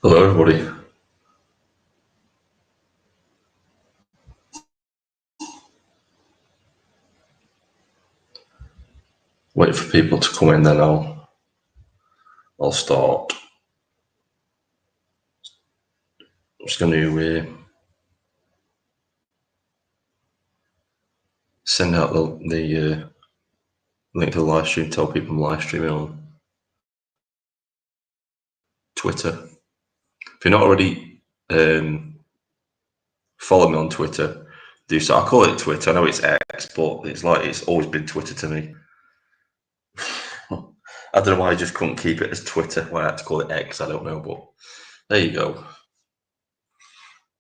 Hello, everybody. Wait for people to come in, then I'll start. I'm just going to send out the link to the live stream. Tell people I'm live streaming on Twitter. If you're not already follow me on Twitter, do so. I call it Twitter. I know it's X, but it's always been Twitter to me. I don't know why I just couldn't keep it as Twitter. Why I had to call it X, I don't know, but there you go.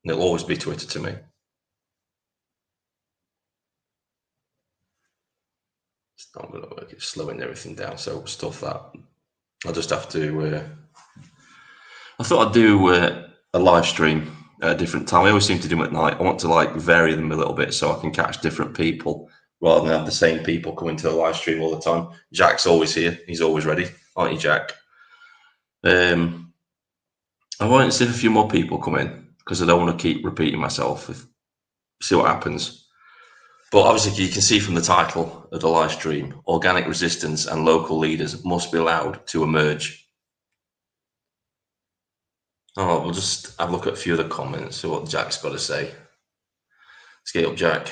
And it'll always be Twitter to me. It's not going to work. It's slowing everything down. So stuff that I'll just have to. I thought I'd do a live stream at a different time. I always seem to do them at night. I want to vary them a little bit so I can catch different people rather than have the same people coming to the live stream all the time. Jack's always here. He's always ready, aren't you, Jack? I want to see if a few more people come in because I don't want to keep repeating myself. See what happens. But obviously, you can see from the title of the live stream, organic resistance and local leaders must be allowed to emerge. Oh, we'll just have a look at a few of the comments, see what Jack's got to say. Let's get up, Jack.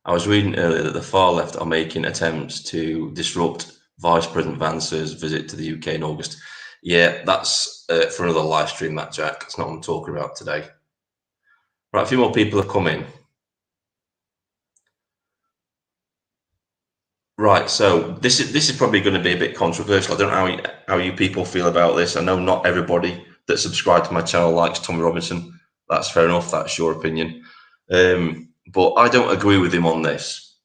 I was reading earlier that the far left are making attempts to disrupt Vice President Vance's visit to the UK in August. Yeah, that's for another live stream, that, Jack. That's not what I'm talking about today. Right, a few more people have come in. Right, so this is probably going to be a bit controversial. I don't know how you people feel about this. I know not everybody that subscribed to my channel likes Tommy Robinson. That's fair enough. That's your opinion. But I don't agree with him on this.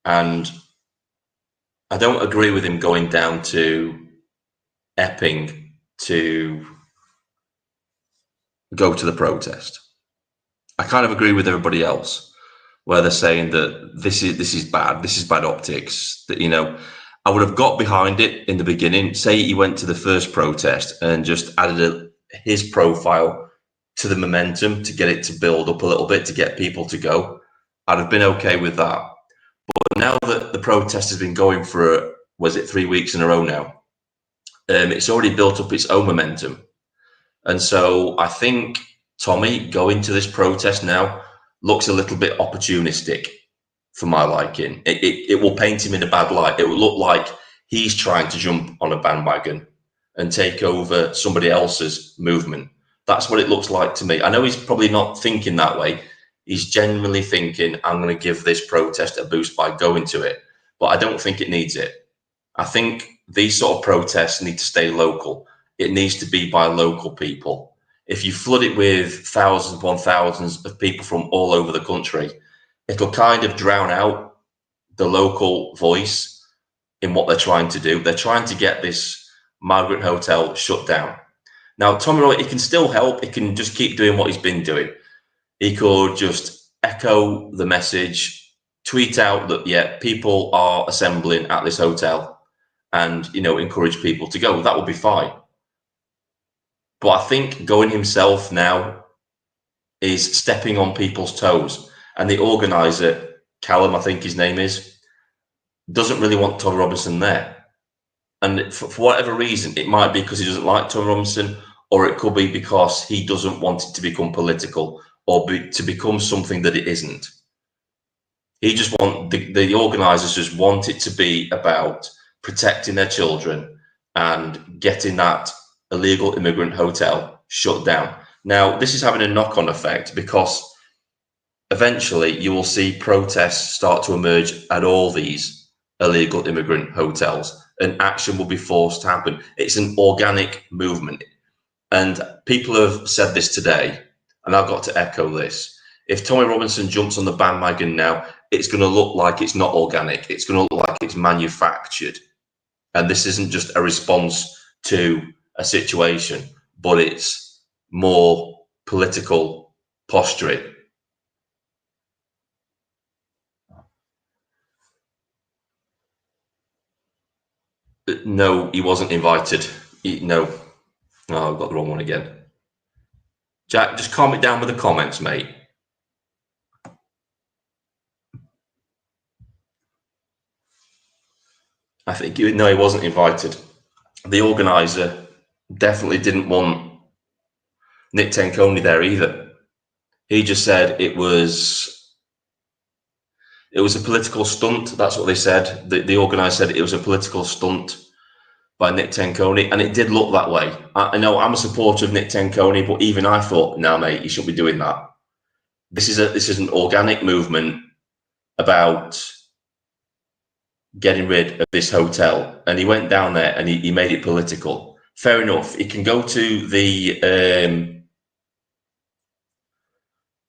And I don't agree with him going down to Epping to go to the protest. I kind of agree with everybody else where they're saying that this is bad. This is bad optics. That, you know, I would have got behind it in the beginning. Say he went to the first protest and just added his profile to the momentum to get it to build up a little bit, to get people to go. I'd have been okay with that. But now that the protest has been going for, was it 3 weeks in a row now? It's already built up its own momentum. And so I think Tommy going to this protest now looks a little bit opportunistic for my liking. It will paint him in a bad light. It will look like he's trying to jump on a bandwagon and take over somebody else's movement. That's what it looks like to me. I know he's probably not thinking that way. He's genuinely thinking, I'm going to give this protest a boost by going to it. But I don't think it needs it. I think these sort of protests need to stay local. It needs to be by local people. If you flood it with thousands upon thousands of people from all over the country, it'll kind of drown out the local voice in what they're trying to do. They're trying to get this migrant hotel shut down. Now, Tommy Roy, he can still help. He can just keep doing what he's been doing. He could just echo the message, tweet out that, yeah, people are assembling at this hotel and, you know, encourage people to go. That would be fine. But I think going himself now is stepping on people's toes. And the organizer, Callum, I think his name is, doesn't really want Tommy Robinson there. And for whatever reason, it might be because he doesn't like Tommy Robinson, or it could be because he doesn't want it to become political or to become something that it isn't. He just the organisers just want it to be about protecting their children and getting that illegal immigrant hotel shut down. Now, this is having a knock-on effect because eventually you will see protests start to emerge at all these illegal immigrant hotels and action will be forced to happen. It's an organic movement. And people have said this today, and I've got to echo this. If Tommy Robinson jumps on the bandwagon now, it's going to look like it's not organic. It's going to look like it's manufactured. And this isn't just a response to a situation, but it's more political posturing. No, he wasn't invited. No, oh, I've got the wrong one again. Jack, just calm it down with the comments, mate. I think no, he wasn't invited. The organizer definitely didn't want Nick Tenconi there either. He just said it was a political stunt. That's what they said. The organizer said it was a political stunt by Nick Tenconi, and it did look that way. I know I'm a supporter of Nick Tenconi, but even I thought, no, mate, you shouldn't be doing that. This is an organic movement about getting rid of this hotel, and he went down there and he made it political. Fair enough. He can go to the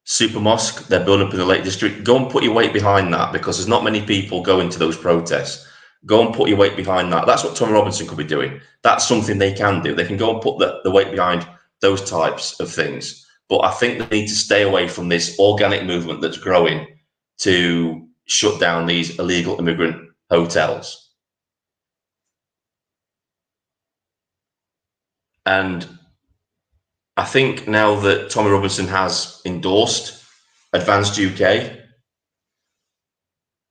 super mosque they're building up in the Lake District. Go and put your weight behind that, because there's not many people going to those protests. Go and put your weight behind that. That's what Tommy Robinson could be doing. That's something they can do. They can go and put the weight behind those types of things. But I think they need to stay away from this organic movement that's growing to shut down these illegal immigrant hotels. And I think now that Tommy Robinson has endorsed Advanced UK,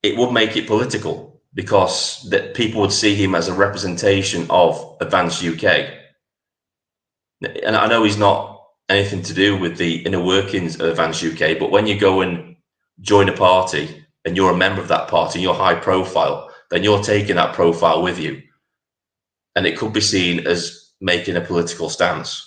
it would make it political, because that people would see him as a representation of Advanced UK. And I know he's not anything to do with the inner workings of Advanced UK, but when you go and join a party and you're a member of that party, you're high profile, then you're taking that profile with you. And it could be seen as making a political stance.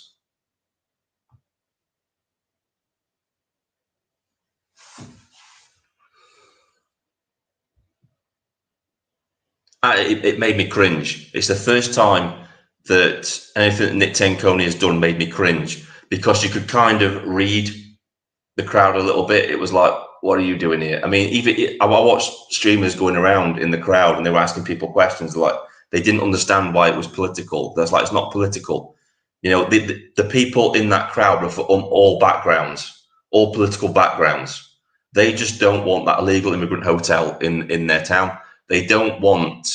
It made me cringe. It's the first time that anything that Nick Tenconi has done made me cringe, because you could kind of read the crowd a little bit. It was like, what are you doing here? I mean, I watched streamers going around in the crowd and they were asking people questions like they didn't understand why it was political. That's like, it's not political. You know, the people in that crowd were from all backgrounds, all political backgrounds. They just don't want that illegal immigrant hotel in their town. They don't want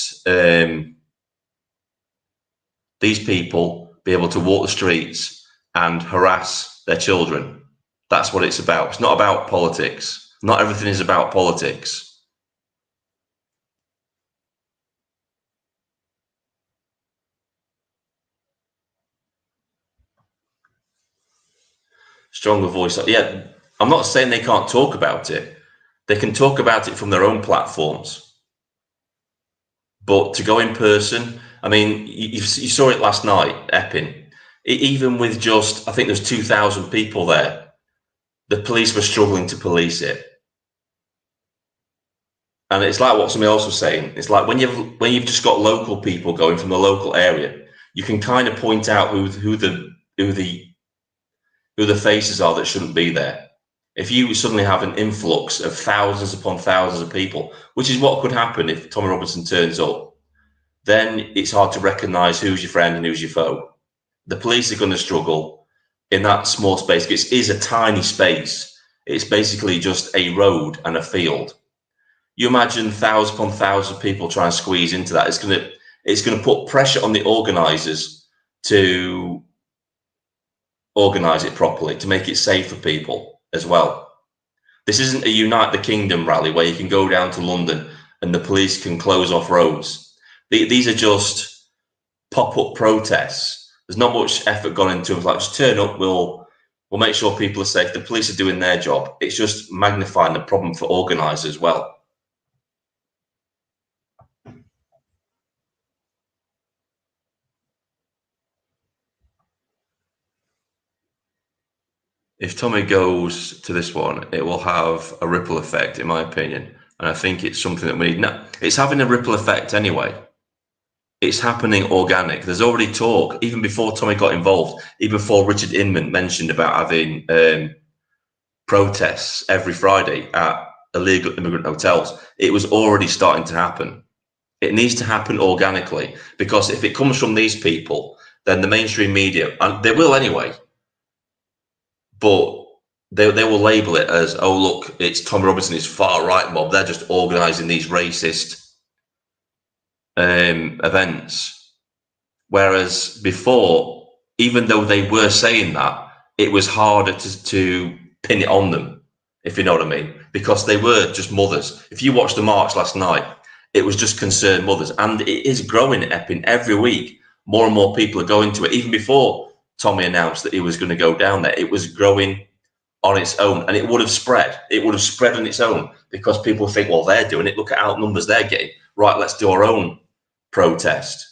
these people be able to walk the streets and harass their children. That's what it's about. It's not about politics. Not everything is about politics. Stronger voice. Yeah, I'm not saying they can't talk about it. They can talk about it from their own platforms. But to go in person, I mean, you saw it last night, Epping. Even with just, I think there's 2,000 people there, the police were struggling to police it. And it's like what somebody else was saying. It's like when you've just got local people going from the local area, you can kind of point out who the faces are that shouldn't be there. If you suddenly have an influx of thousands upon thousands of people, which is what could happen if Tommy Robinson turns up, then it's hard to recognise who's your friend and who's your foe. The police are going to struggle in that small space. It is a tiny space. It's basically just a road and a field. You imagine thousands upon thousands of people trying to squeeze into that. It's going to put pressure on the organisers to organise it properly, to make it safe for people as well. This isn't a Unite the Kingdom rally where you can go down to London and the police can close off roads. These are just pop-up protests. There's not much effort gone into them. It's like, just turn up, we'll make sure people are safe. The police are doing their job. It's just magnifying the problem for organisers as well. If Tommy goes to this one, it will have a ripple effect, in my opinion. And I think it's something that we need. No, it's having a ripple effect anyway. It's happening organic. There's already talk, even before Tommy got involved, even before Richard Inman mentioned about having protests every Friday at illegal immigrant hotels. It was already starting to happen. It needs to happen organically, because if it comes from these people, then the mainstream media, and they will anyway, but they will label it as, oh, look, it's Tommy Robinson, his far right mob. They're just organising these racist events. Whereas before, even though they were saying that, it was harder to pin it on them, if you know what I mean, because they were just mothers. If you watched the march last night, it was just concerned mothers, and it is growing at Epping every week. More and more people are going to it. Even before Tommy announced that he was going to go down there, it was growing on its own, and it would have spread. It would have spread on its own because people think, well, they're doing it. Look at how numbers they're getting. Right, let's do our own protest.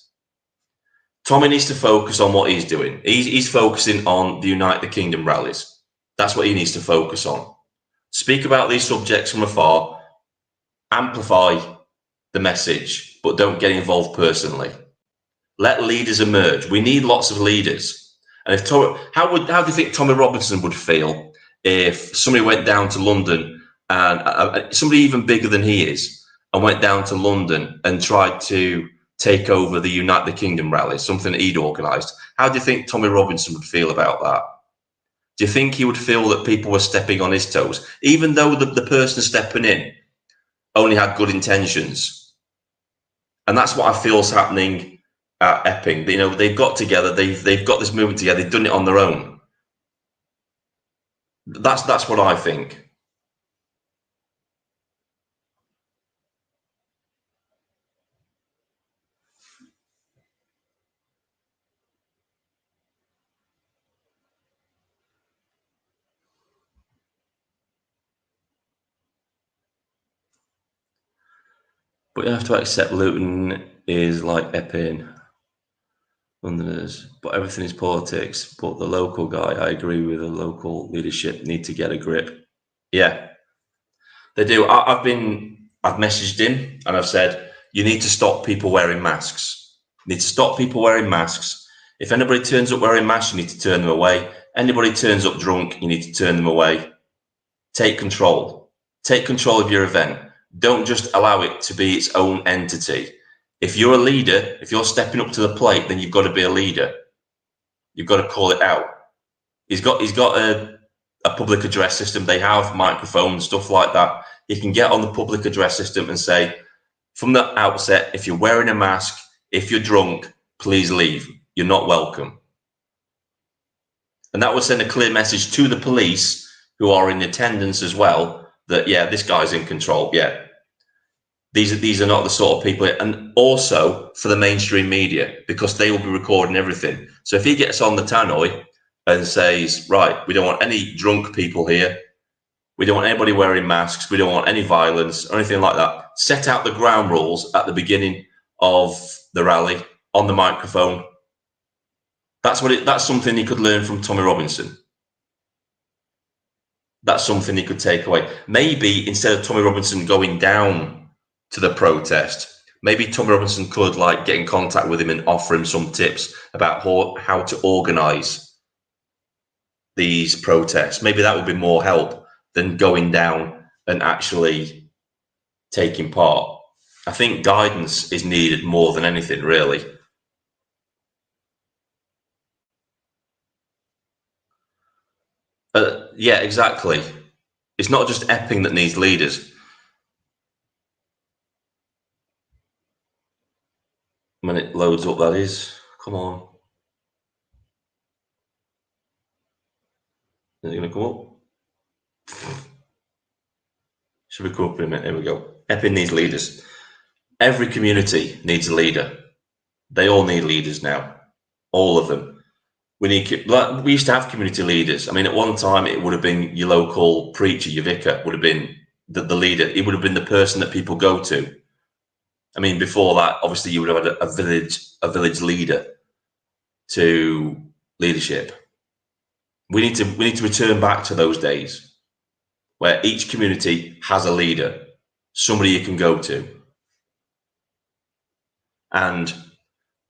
Tommy needs to focus on what he's doing. He's focusing on the Unite the Kingdom rallies. That's what he needs to focus on. Speak about these subjects from afar, amplify the message, but don't get involved personally. Let leaders emerge. We need lots of leaders. And if how do you think Tommy Robinson would feel if somebody went down to London, and somebody even bigger than he is, and went down to London and tried to take over the Unite the Kingdom rally, something that he'd organised? How do you think Tommy Robinson would feel about that? Do you think he would feel that people were stepping on his toes, even though the person stepping in only had good intentions? And that's what I feel is happening at Epping. You know, they've got together, they've got this movement together, they've done it on their own. That's what I think. But you have to accept Luton is like Epping, Londoners, but everything is politics. But the local guy, I agree with the local leadership, need to get a grip. Yeah, they do. I've messaged him and I've said, you need to stop people wearing masks. You need to stop people wearing masks. If anybody turns up wearing masks, you need to turn them away. Anybody turns up drunk, you need to turn them away. Take control. Take control of your event. Don't just allow it to be its own entity. If you're a leader, if you're stepping up to the plate, then you've got to be a leader. You've got to call it out. He's got a public address system. They have microphones, stuff like that. You can get on the public address system and say, from the outset, if you're wearing a mask, if you're drunk, please leave. You're not welcome. And that would send a clear message to the police who are in attendance as well, that, yeah, this guy's in control. Yeah. These are not the sort of people, and also for the mainstream media, because they will be recording everything. So if he gets on the tannoy and says, right, we don't want any drunk people here, we don't want anybody wearing masks, we don't want any violence or anything like that, set out the ground rules at the beginning of the rally on the microphone. That's something he could learn from Tommy Robinson. That's something he could take away. Maybe instead of Tommy Robinson going down to the protest, maybe Tommy Robinson could like get in contact with him and offer him some tips about how to organize these protests. Maybe that would be more help than going down and actually taking part. I think guidance is needed more than anything, really. Yeah, exactly. It's not just Epping that needs leaders. When it loads up, that is. Come on. Is it going to come up? Should we come up in a minute? Here we go. Epping needs leaders. Every community needs a leader. They all need leaders now. All of them. We used to have community leaders. I mean, at one time, it would have been your local preacher, your vicar, would have been the leader. It would have been the person that people go to. I mean, before that, obviously, you would have had a village leader to leadership. We need to return back to those days where each community has a leader, somebody you can go to. And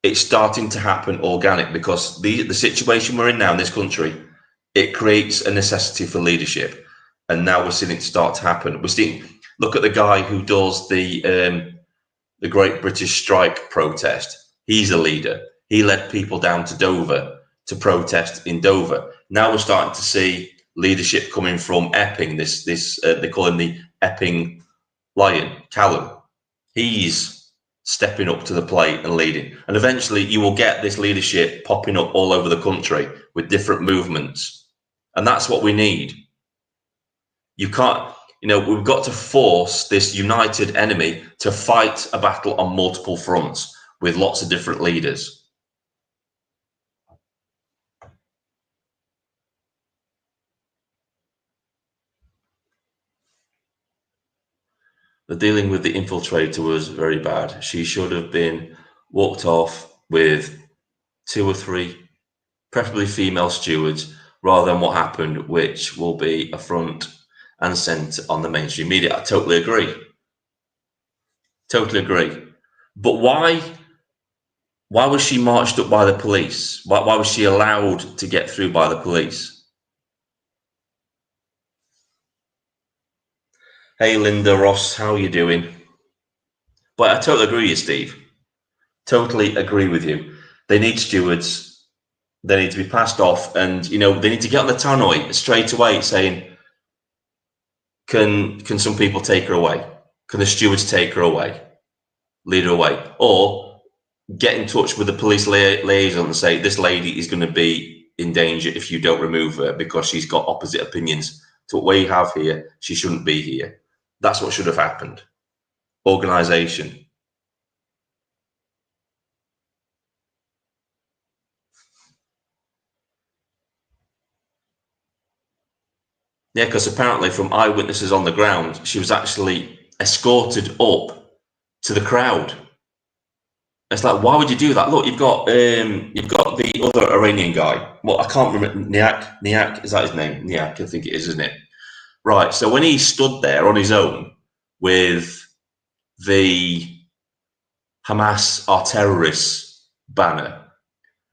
it's starting to happen organic, because the situation we're in now in this country, it creates a necessity for leadership. And now we're seeing it start to happen. Look at the guy who does the Great British Strike protest. He's a leader. He led people down to Dover to protest in Dover. Now we're starting to see leadership coming from Epping. They call him the Epping Lion, Callum. He's stepping up to the plate and leading. And eventually you will get this leadership popping up all over the country with different movements. And that's what we need. You can't, we've got to force this united enemy to fight a battle on multiple fronts with lots of different leaders. The dealing with the infiltrator was very bad. She should have been walked off with 2 or 3, preferably female stewards, rather than what happened, which will be a front and centre on the mainstream media. I totally agree. Totally agree. But why was she marched up by the police? Why was she allowed to get through by the police? Hey, Linda Ross, how are you doing? But I totally agree with you, Steve. Totally agree with you. They need stewards. They need to be passed off, and they need to get on the tannoy straight away, saying, "Can some people take her away? Can the stewards take her away, lead her away, or get in touch with the police liaison and say this lady is going to be in danger if you don't remove her because she's got opposite opinions to what we have here. She shouldn't be here." That's what should have happened. Organisation. Yeah, because apparently from eyewitnesses on the ground, she was actually escorted up to the crowd. It's like, why would you do that? Look, you've got the other Iranian guy. Well, I can't remember. Niak, is that his name? Niak, I think it is, isn't it? Right. So when he stood there on his own with the Hamas are terrorists banner,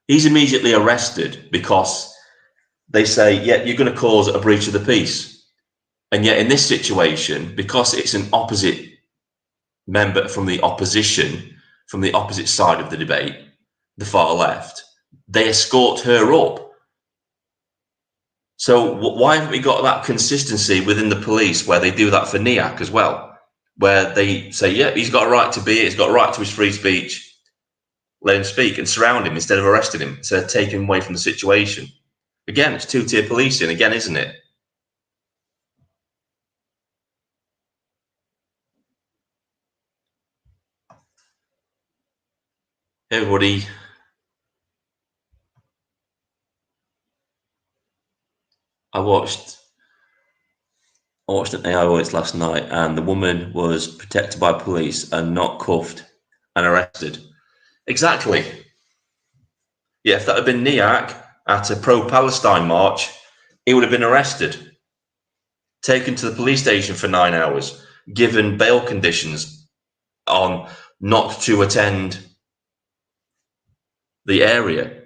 he's immediately arrested because they say, yeah, you're going to cause a breach of the peace. And yet in this situation, because it's an opposite member from the opposition, from the opposite side of the debate, the far left, they escort her up. So why haven't we got that consistency within the police where they do that for Niak as well, where they say, yeah, he's got a right to be here, he's got a right to his free speech, let him speak, and surround him instead of arresting him, instead of taking him away from the situation. Again, it's two-tier policing again, isn't it? Everybody, I watched an AI voice last night, and the woman was protected by police and not cuffed and arrested. Exactly. Yeah, if that had been Niak at a pro-Palestine march, he would have been arrested, taken to the police station for 9 hours, given bail conditions on not to attend the area.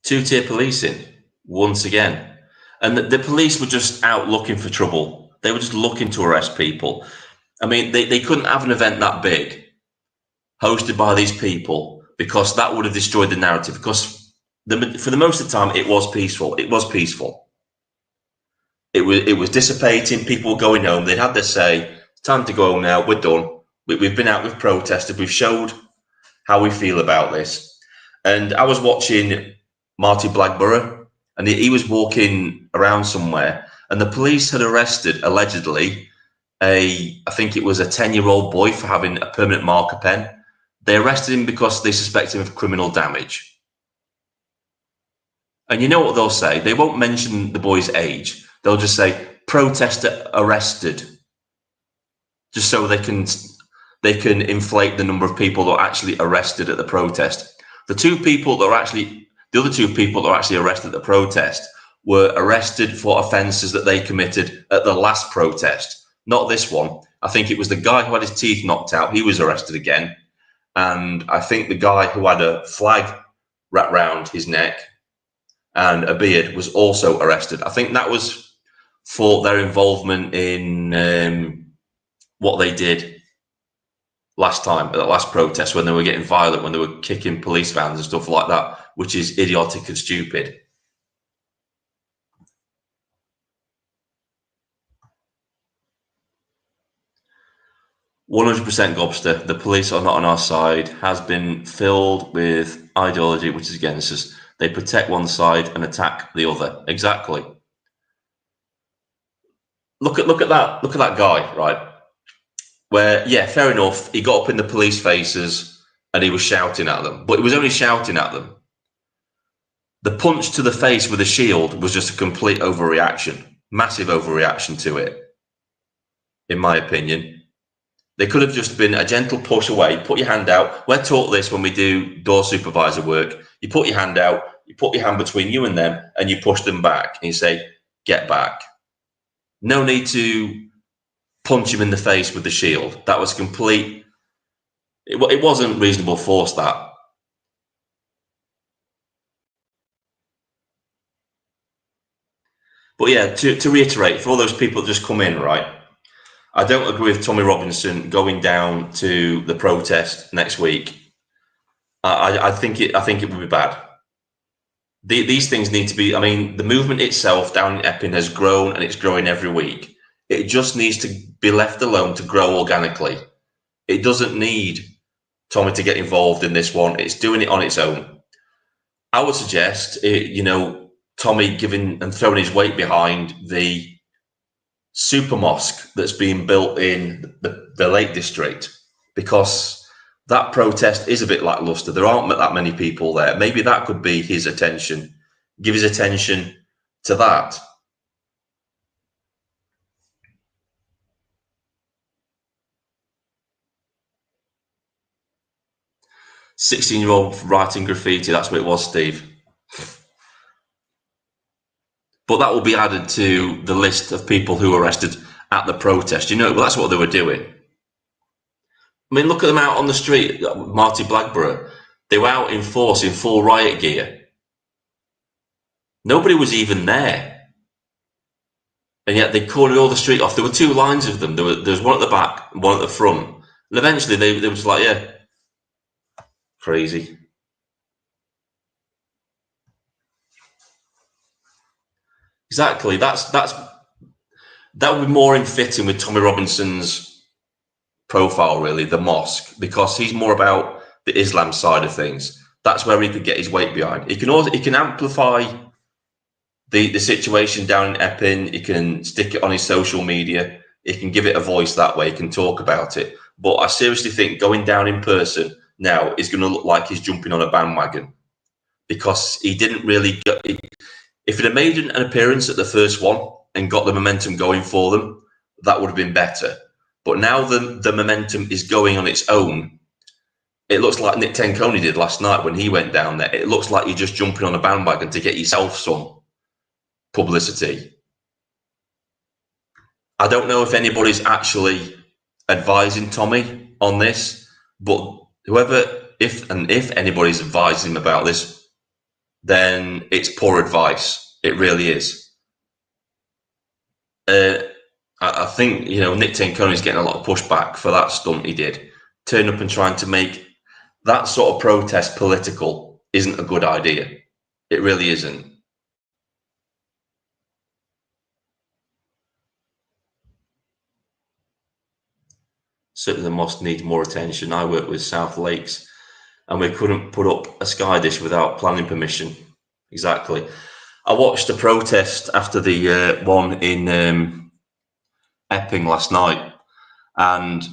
Two-tier policing, once again. And the police were just out looking for trouble. They were just looking to arrest people. I mean, they couldn't have an event that big hosted by these people because that would have destroyed the narrative. Because for the most of the time, it was peaceful. It was peaceful. It was dissipating. People were going home. They'd had their say. It's time to go home now. We're done. We've been out. We've protested. We've showed how we feel about this. And I was watching Marty Blackburrow, and he was walking around somewhere, and the police had arrested, allegedly, I think it was a 10-year-old boy for having a permanent marker pen. They arrested him because they suspect him of criminal damage. And you know what they'll say? They won't mention the boy's age. They'll just say, protester arrested, just so they can inflate the number of people that are actually arrested at the protest. The other two people that are actually arrested at the protest were arrested for offences that they committed at the last protest, not this one. I think it was the guy who had his teeth knocked out. He was arrested again. And I think the guy who had a flag wrapped round his neck and a beard was also arrested. I think that was for their involvement in what they did last time, at the last protest, when they were getting violent, when they were kicking police vans and stuff like that, which is idiotic and stupid. "100% Gobster, the police are not on our side, has been filled with ideology," which is, again, this is They protect one side and attack the other. Exactly. Look at that guy, right? Where, yeah, fair enough, he got up in the police faces and he was shouting at them, but he was only shouting at them. The punch to the face with a shield was just a complete overreaction, massive overreaction to it, in my opinion. They could have just been a gentle push away, put your hand out. We're taught this when we do door supervisor work. You put your hand out, you put your hand between you and them, and you push them back, and you say, get back. No need to punch him in the face with the shield. That was complete. It wasn't reasonable force, that. But yeah, to reiterate, for all those people that just come in, right, I don't agree with Tommy Robinson going down to the protest next week. I think it would be bad. These things need to be, I mean, the movement itself down in Epping has grown and it's growing every week. It just needs to be left alone to grow organically. It doesn't need Tommy to get involved in this one. It's doing it on its own. I would suggest, Tommy giving and throwing his weight behind the super mosque that's being built in the Lake District, because that protest is a bit lackluster. There aren't that many people there. Maybe that could be his attention. Give his attention to that. "16-year-old writing graffiti," that's what it was, Steve. But that will be added to the list of people who were arrested at the protest. Well, that's what they were doing. I mean, look at them out on the street, Marty Blackburn. They were out in force, in full riot gear. Nobody was even there. And yet they cordoned all the street off. There were two lines of them. There was one at the back, one at the front. And eventually they were just like, yeah, crazy. Exactly. That would be more in fitting with Tommy Robinson's profile, really, the mosque, because he's more about the Islam side of things. That's where he could get his weight behind. He can amplify the situation down in Epping. He can stick it on his social media. He can give it a voice that way. He can talk about it. But I seriously think going down in person now is going to look like he's jumping on a bandwagon, because he didn't really get. If it had made an appearance at the first one and got the momentum going for them, that would have been better. But now the momentum is going on its own. It looks like Nick Tenconi did last night when he went down there. It looks like you're just jumping on a bandwagon to get yourself some publicity. I don't know if anybody's actually advising Tommy on this, but if anybody's advising him about this, then it's poor advice. It really is. I think, Nick Tenconi's getting a lot of pushback for that stunt he did. Turn up and trying to make that sort of protest political isn't a good idea. It really isn't. Certainly the mosque needs more attention. I work with South Lakes and we couldn't put up a sky dish without planning permission. Exactly. I watched a protest after the one in Epping last night, and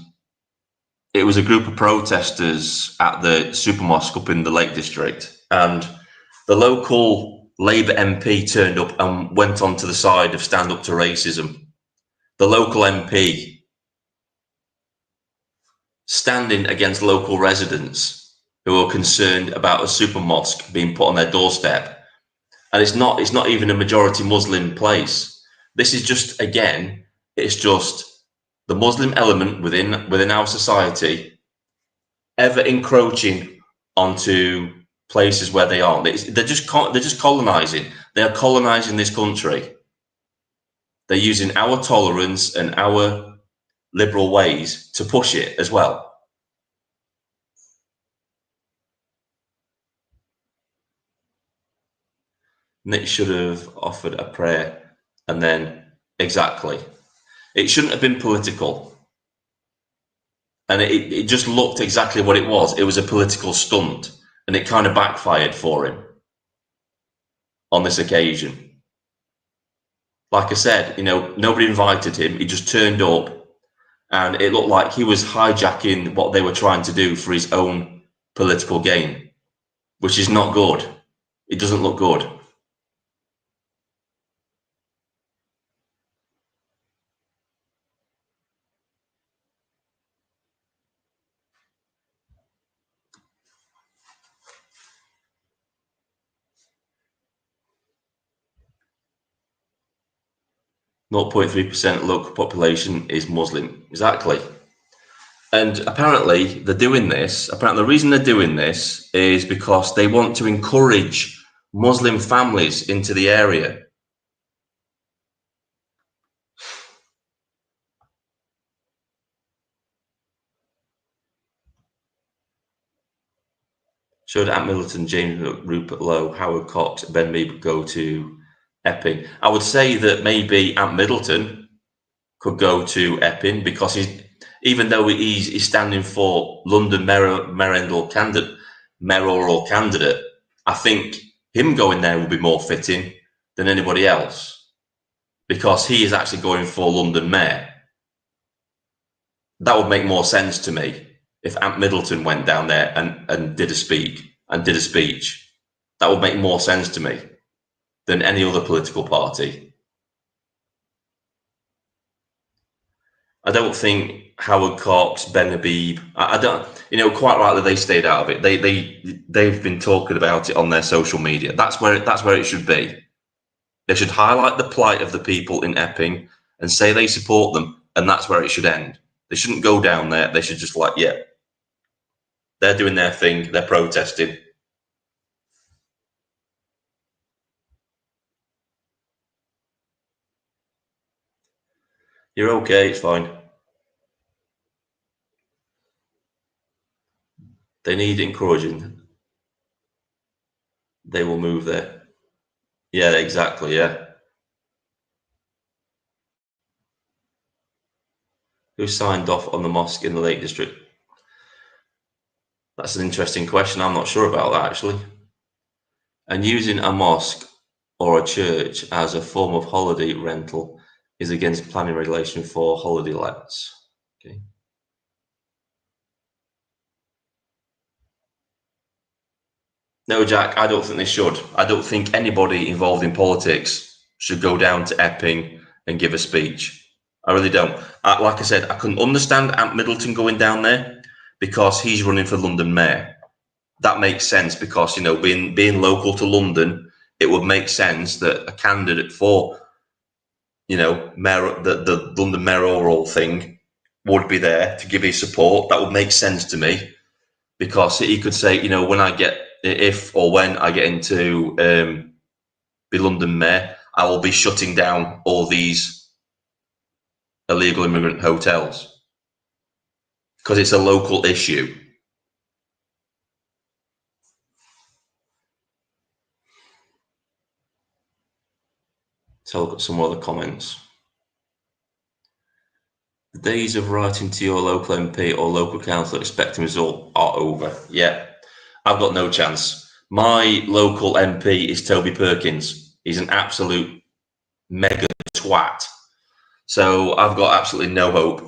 it was a group of protesters at the super mosque up in the Lake District, and the local Labour MP turned up and went onto the side of Stand Up to Racism. The local MP standing against local residents who are concerned about a super mosque being put on their doorstep. And it's not even a majority Muslim place. This is just, again, it's just the Muslim element within our society ever encroaching onto places where they aren't. They're just colonizing. They are colonizing this country. They're using our tolerance and our liberal ways to push it as well. Nick should have offered a prayer, and then exactly. It shouldn't have been political. And it just looked exactly what it was. It was a political stunt, and it kind of backfired for him. on this occasion. Like I said, nobody invited him. He just turned up, and it looked like he was hijacking what they were trying to do for his own political gain, which is not good. It doesn't look good. Zero point 0.3% local population is Muslim. Exactly. And apparently they're doing this. Apparently the reason they're doing this is because they want to encourage Muslim families into the area. Should Ant Middleton, James Rupert Lowe, Howard Cox, Ben Mead go to Epping? I would say that maybe Ant Middleton could go to Epping because even though he's standing for London mayoral candidate, I think him going there would be more fitting than anybody else because he is actually going for London mayor. That would make more sense to me if Ant Middleton went down there and did a speech. That would make more sense to me than any other political party. I don't think Howard Cox, Ben Habib, I don't, quite rightly they stayed out of it. They've been talking about it on their social media. That's where it should be. They should highlight the plight of the people in Epping and say they support them, and that's where it should end. They shouldn't go down there. They should just they're doing their thing. They're protesting. You're okay. It's fine. They need encouraging. They will move there. Yeah, exactly. Yeah. Who signed off on the mosque in the Lake District? That's an interesting question. I'm not sure about that, actually. And using a mosque or a church as a form of holiday rental is against planning regulation for holiday lets. Okay. No, Jack, I don't think they should. I don't think anybody involved in politics should go down to Epping and give a speech. I really don't. Like I said, I can understand Ant Middleton going down there because he's running for London mayor. That makes sense because, being local to London, it would make sense that a candidate for, mayor, the London mayoral thing would be there to give his support. That would make sense to me because he could say, when I get into be London mayor, I will be shutting down all these illegal immigrant hotels because it's a local issue. So I'll look at some other comments. The days of writing to your local MP or local council expecting result are over. Yeah, I've got no chance. My local MP is Toby Perkins. He's an absolute mega twat. So I've got absolutely no hope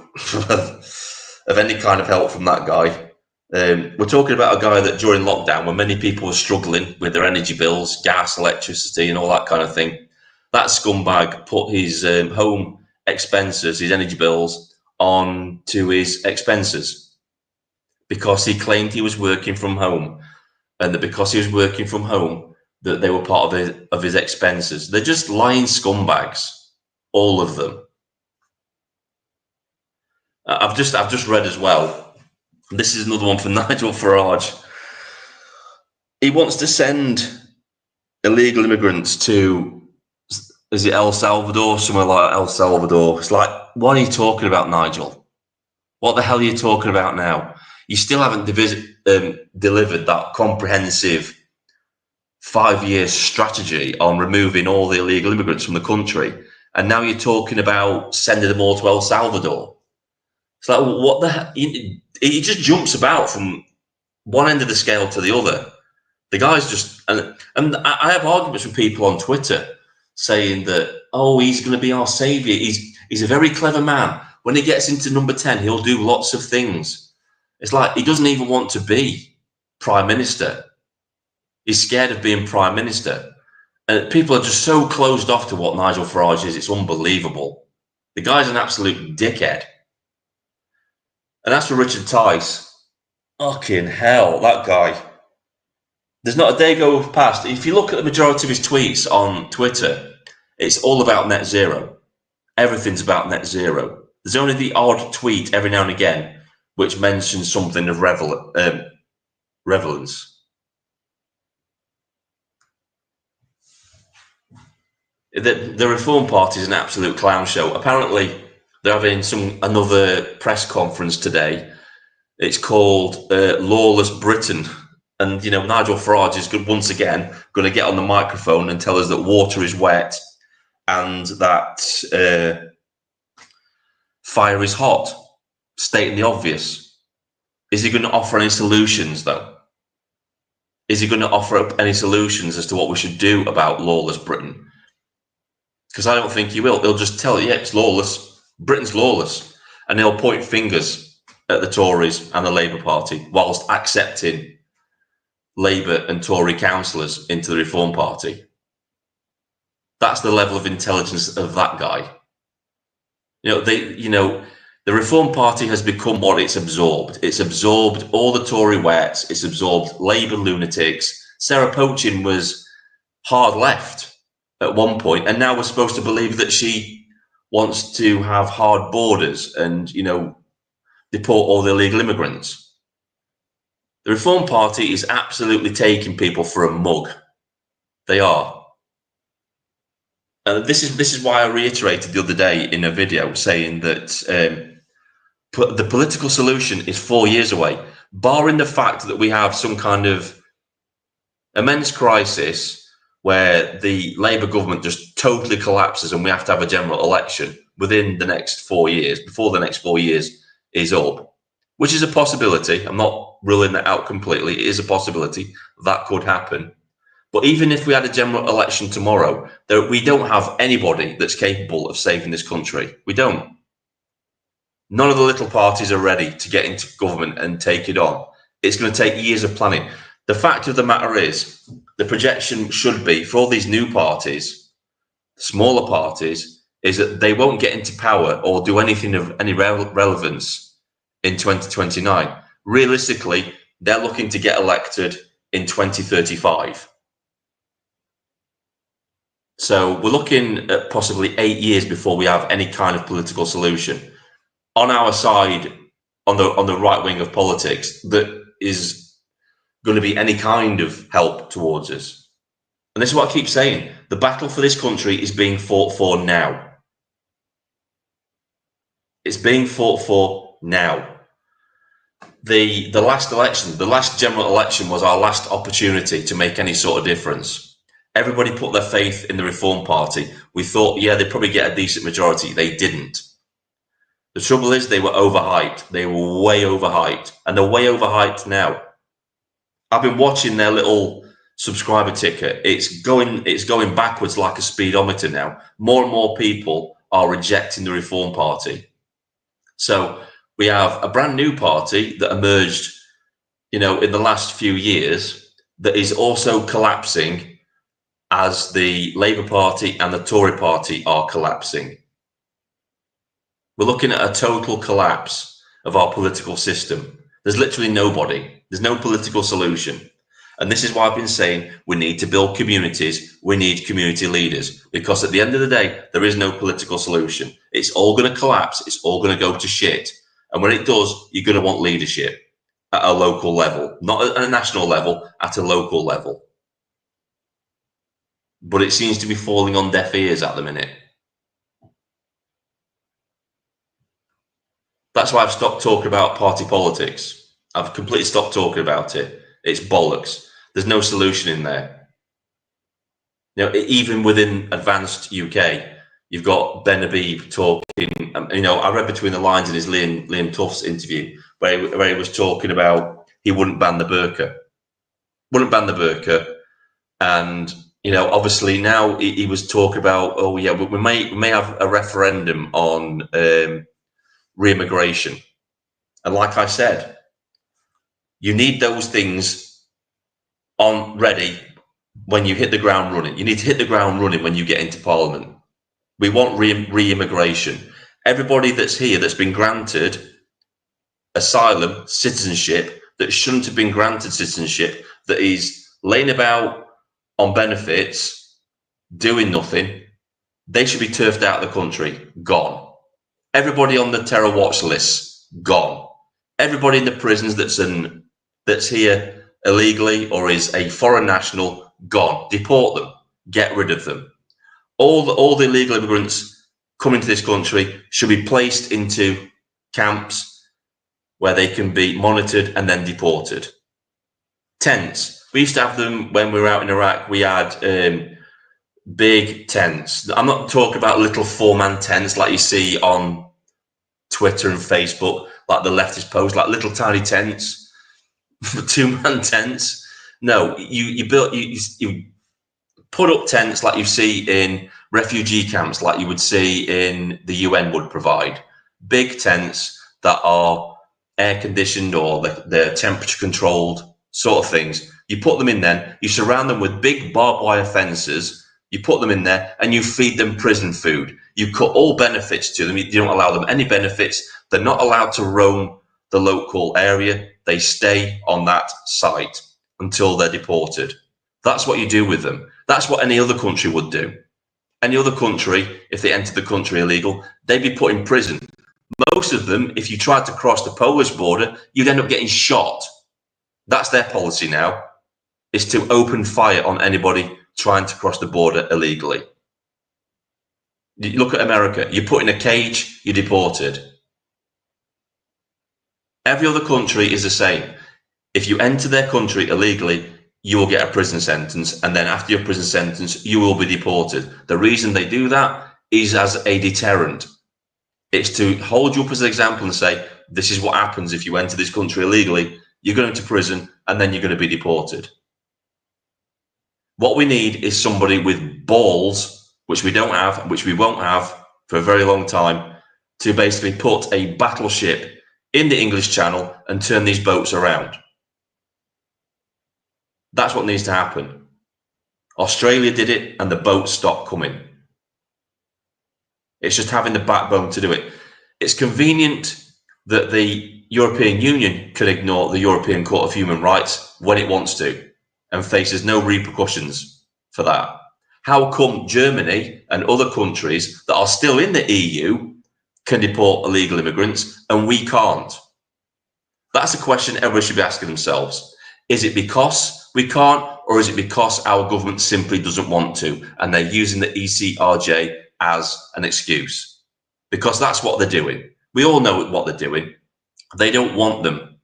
of any kind of help from that guy. We're talking about a guy that during lockdown, when many people were struggling with their energy bills, gas, electricity, and all that kind of thing, that scumbag put his home expenses, his energy bills, on to his expenses because he claimed he was working from home, and that because he was working from home, that they were part of his expenses. They're just lying scumbags, all of them. I've just read as well. This is another one from Nigel Farage. He wants to send illegal immigrants to, is it El Salvador? Somewhere like El Salvador. It's like, what are you talking about, Nigel? What the hell are you talking about now? You still haven't delivered that comprehensive 5-year strategy on removing all the illegal immigrants from the country. And now you're talking about sending them all to El Salvador. It's like, what the hell? He just jumps about from one end of the scale to the other. The guy's just, and I have arguments with people on Twitter saying that, oh, he's going to be our savior. He's a very clever man. When he gets into number 10, he'll do lots of things. It's like he doesn't even want to be prime minister. He's scared of being prime minister. And people are just so closed off to what Nigel Farage is. It's unbelievable. The guy's an absolute dickhead. And as for Richard Tice, fucking hell, that guy. There's not a day goes past. If you look at the majority of his tweets on Twitter, it's all about net zero. Everything's about net zero. There's only the odd tweet every now and again which mentions something of relevance. The Reform Party is an absolute clown show. Apparently, they're having another press conference today. It's called Lawless Britain. And, you know, Nigel Farage is once again going to get on the microphone and tell us that water is wet and that fire is hot, stating the obvious. Is he going to offer any solutions, though? Is he going to offer up any solutions as to what we should do about lawless Britain? Because I don't think he will. He'll just tell you, yeah, it's lawless. Britain's lawless. And he'll point fingers at the Tories and the Labour Party whilst accepting Labour and Tory councillors into the Reform Party. That's the level of intelligence of that guy. The Reform Party has become what it's absorbed. It's absorbed all the Tory wets. It's absorbed Labour lunatics. Sarah Poachin was hard left at one point, and now we're supposed to believe that she wants to have hard borders and, deport all the illegal immigrants. The Reform Party is absolutely taking people for a mug. They are. This is why I reiterated the other day in a video saying that the political solution is 4 years away, barring the fact that we have some kind of immense crisis where the Labour government just totally collapses and we have to have a general election within the next 4 years, before the next 4 years is up, which is a possibility. I'm not ruling that out completely. It is a possibility that could happen. But even if we had a general election tomorrow, we don't have anybody that's capable of saving this country. We don't. None of the little parties are ready to get into government and take it on. It's going to take years of planning. The fact of the matter is, the projection should be for all these new parties, smaller parties, is that they won't get into power or do anything of any relevance in 2029. Realistically, they're looking to get elected in 2035. So we're looking at possibly 8 years before we have any kind of political solution. On our side, on the right wing of politics, that is going to be any kind of help towards us. And this is what I keep saying. The battle for this country is being fought for now. It's being fought for now. The last election, the last general election was our last opportunity to make any sort of difference. Everybody put their faith in the Reform Party. We thought, yeah, they'd probably get a decent majority. They didn't. The trouble is they were overhyped. They were way overhyped. And they're way overhyped now. I've been watching their little subscriber ticker. It's going backwards like a speedometer now. More and more people are rejecting the Reform Party. So we have a brand new party that emerged, in the last few years that is also collapsing as the Labour Party and the Tory Party are collapsing. We're looking at a total collapse of our political system. There's literally nobody. There's no political solution. And this is why I've been saying we need to build communities. We need community leaders, because at the end of the day, there is no political solution. It's all going to collapse. It's all going to go to shit. And when it does, you're going to want leadership at a local level, not at a national level, at a local level. But it seems to be falling on deaf ears at the minute. That's why I've stopped talking about party politics. I've completely stopped talking about it. It's bollocks. There's no solution in there. Even within advanced UK, you've got Ben Habib talking. I read between the lines in his Liam Tuff's interview where he was talking about he wouldn't ban the burqa. wouldn't ban the burqa, and obviously now he was talking about, oh yeah, we may have a referendum on re-immigration, and like I said, you need those things on ready when you hit the ground running. You need to hit the ground running when you get into Parliament. We want re-immigration. Everybody that's here that's been granted asylum, citizenship, that shouldn't have been granted citizenship, that is laying about on benefits, doing nothing, they should be turfed out of the country, gone. Everybody on the terror watch list, gone. Everybody in the prisons that's here illegally or is a foreign national, gone. Deport them, get rid of them. All the illegal immigrants coming to this country should be placed into camps where they can be monitored and then deported. Tents. We used to have them when we were out in Iraq. We had big tents. I'm not talking about little 4-man tents like you see on Twitter and Facebook, like the leftist post, like little tiny tents, 2-man tents. No, you put up tents like you see in refugee camps, like you would see in the UN would provide. Big tents that are air conditioned or they're temperature controlled sort of things. You put them in there, you surround them with big barbed wire fences, you put them in there and you feed them prison food. You cut all benefits to them. You don't allow them any benefits. They're not allowed to roam the local area. They stay on that site until they're deported. That's what you do with them. That's what any other country would do. Any other country, if they entered the country illegal, they'd be put in prison. Most of them, if you tried to cross the Polish border, you'd end up getting shot. That's their policy now, is to open fire on anybody trying to cross the border illegally. You look at America, you're put in a cage, you're deported. Every other country is the same. If you enter their country illegally, you will get a prison sentence, and then after your prison sentence, you will be deported. The reason they do that is as a deterrent. It's to hold you up as an example and say, this is what happens if you enter this country illegally. You're going to prison and then you're going to be deported. What we need is somebody with balls, which we don't have, which we won't have for a very long time, to basically put a battleship in the English Channel and turn these boats around. That's what needs to happen. Australia did it and the boats stopped coming. It's just having the backbone to do it. It's convenient that the European Union can ignore the European Court of Human Rights when it wants to and faces no repercussions for that. How come Germany and other countries that are still in the EU can deport illegal immigrants and we can't? That's a question everybody should be asking themselves. Is it because we can't, or is it because our government simply doesn't want to and they're using the ECRJ as an excuse? Because that's what they're doing. We all know what they're doing. They don't want them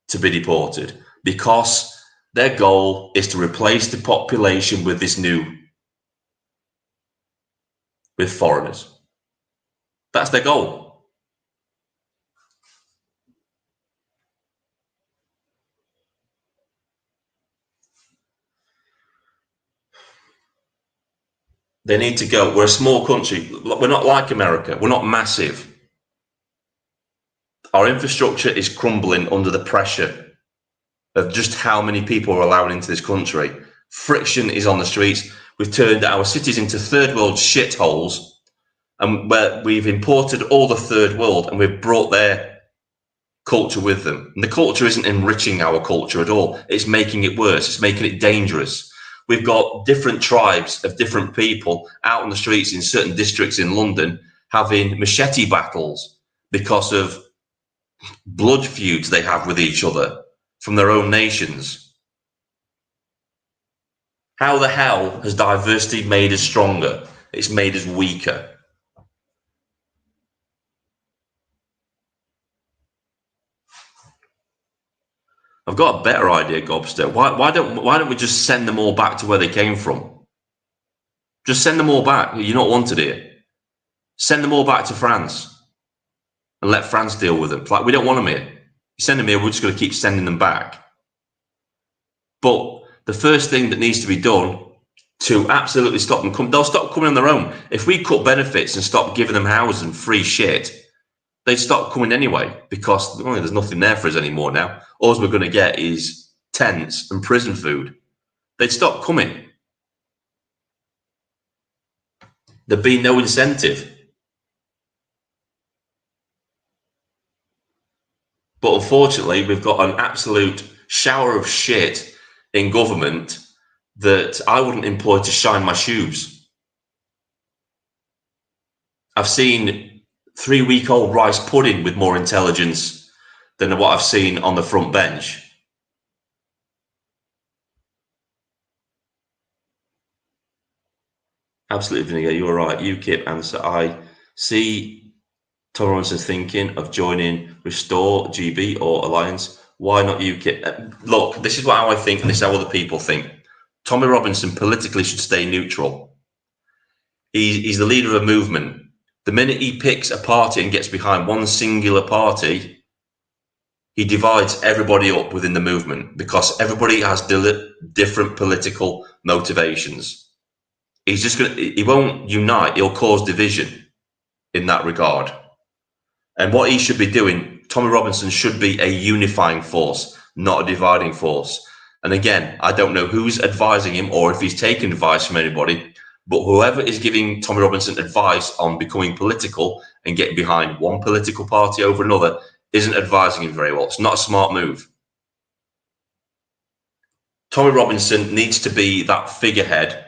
to be deported because their goal is to replace the population with with foreigners. That's their goal. They need to go. We're a small country. We're not like America. We're not massive. Our infrastructure is crumbling under the pressure of just how many people are allowed into this country. Friction is on the streets. We've turned our cities into third world shitholes, and where we've imported all the third world and we've brought their culture with them. And the culture isn't enriching our culture at all. It's making it worse. It's making it dangerous. We've got different tribes of different people out on the streets in certain districts in London having machete battles because of blood feuds they have with each other from their own nations. How the hell has diversity made us stronger? It's made us weaker. I've got a better idea, Gobster. Why don't we just send them all back to where they came from? Just send them all back. You're not wanted here. Send them all back to France and let France deal with them. Like, we don't want them here. You send them here, we're just going to keep sending them back. But the first thing that needs to be done to absolutely stop them, they'll stop coming on their own. If we cut benefits and stop giving them housing, free shit, they'd stop coming anyway, because there's nothing there for us anymore now. All we're going to get is tents and prison food. They'd stop coming. There'd be no incentive. But unfortunately, we've got an absolute shower of shit in government that I wouldn't employ to shine my shoes. I've seen 3-week-old rice pudding with more intelligence than what I've seen on the front bench. Absolutely, Vinegar, you were right. UKIP answer. I see Tom Robinson's thinking of joining Restore, GB or Alliance. Why not UKIP? Look, this is how I think, and this is how other people think. Tommy Robinson politically should stay neutral. He's the leader of a movement. The minute he picks a party and gets behind one singular party, he divides everybody up within the movement, because everybody has different political motivations. He won't unite, he'll cause division in that regard. And what he should be doing, Tommy Robinson should be a unifying force, not a dividing force. And again, I don't know who's advising him or if he's taken advice from anybody, but whoever is giving Tommy Robinson advice on becoming political and getting behind one political party over another isn't advising him very well. It's not a smart move. Tommy Robinson needs to be that figurehead